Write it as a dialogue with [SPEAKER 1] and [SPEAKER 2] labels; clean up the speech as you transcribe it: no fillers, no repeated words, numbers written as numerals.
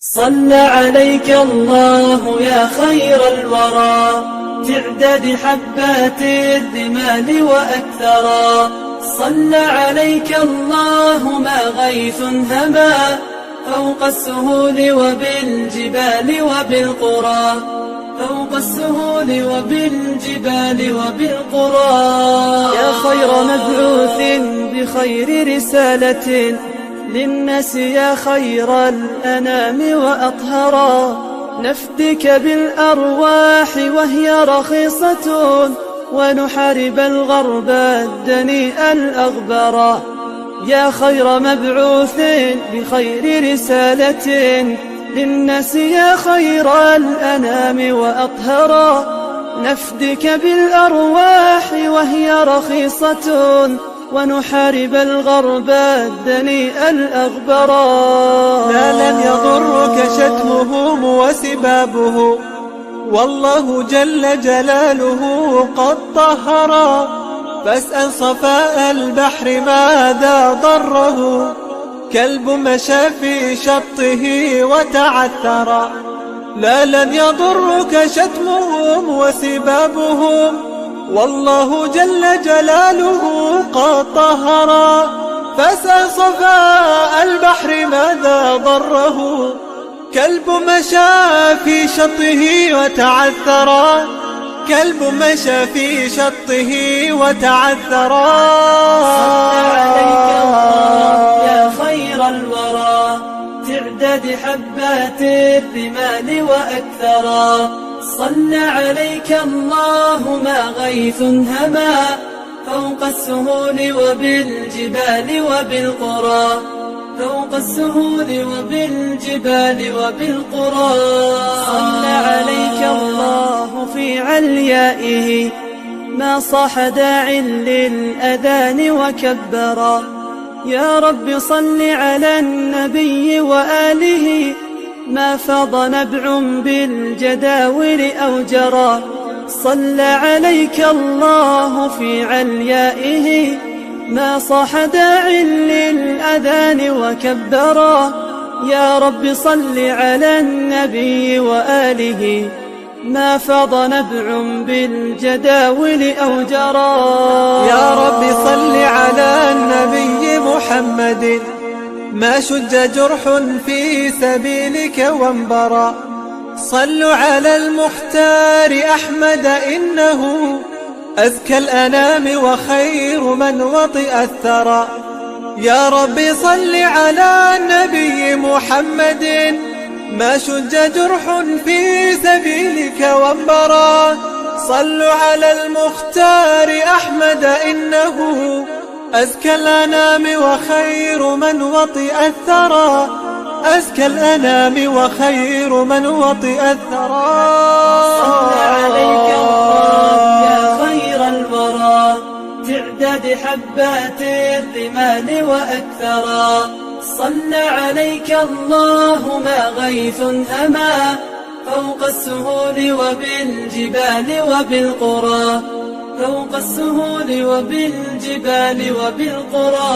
[SPEAKER 1] صلى عليك الله يا خير الورى تعداد حبات الرمال وأكثرا. صلى عليك الله ما غيث هما فوق السهول وبالجبال وبالقرى، فوق السهول وبالجبال وبالقرى. يا خير مبعوث بخير رسالة للناس، يا خير الأنام وأطهرا. نفدك بالأرواح وهي رخيصة ونحارب الغرب الدنيء الأغبرا. يا خير مبعوث بخير رسالة للناس، يا خير الأنام وأطهرا. نفدك بالأرواح وهي رخيصة ونحارب الغرب الدنيء الأغبرا.
[SPEAKER 2] لا لن يضرك شتمهم وسبابه، والله جل جلاله قد طهرا. فاسأل صفاء البحر ماذا ضره، كلب مشى في شطه وتعثرا. لا لن يضرك شتمهم وسبابهم، والله جل جلاله قد طهرا. فاسأل صفاء البحر ماذا ضره، كلب مشى في شطه وتعثرا. كلب مشى في شطه وتعثرا.
[SPEAKER 1] صلى عليك الله يا خير الورى تعداد حبات الرمال وأكثرا. صلى عليك الله ما غيث هما فوق السهول وبالجبال وبالقرى، فوق السهول وبالجبال وبالقرى.
[SPEAKER 3] صلى عليك الله في عليائه ما صاح داع للأذان وكبرا. يا رب صل على النبي وآله ما فاض نبع بالجداول أو جرى. صلى عليك الله في عليائه ما صاح داع للأذان وكبرا. يا رب صل على النبي وآله ما فاض نبع بالجداول أو جرى.
[SPEAKER 2] يا رب صل على النبي محمد ما شج جرح في سبيلك وانبرى. صلوا على المختار أحمد إنه أزكى الأنام وخير من وطئ الثرى. يا رب صل على النبي محمد ما شج جرح في سبيلك وانبرى. صلوا على المختار أحمد إنه أزكى الأنام وخير من وطئ الثرى. أزكى الأنام وخير من وطئ الثرى.
[SPEAKER 1] صلى عليك الله يا خير الورى تعداد حبات الرمال وأكثرا. صلى عليك الله ما غيث هما فوق السهول وبالجبال وبالقرى، فوق السهول وبالجبال وبالقرى.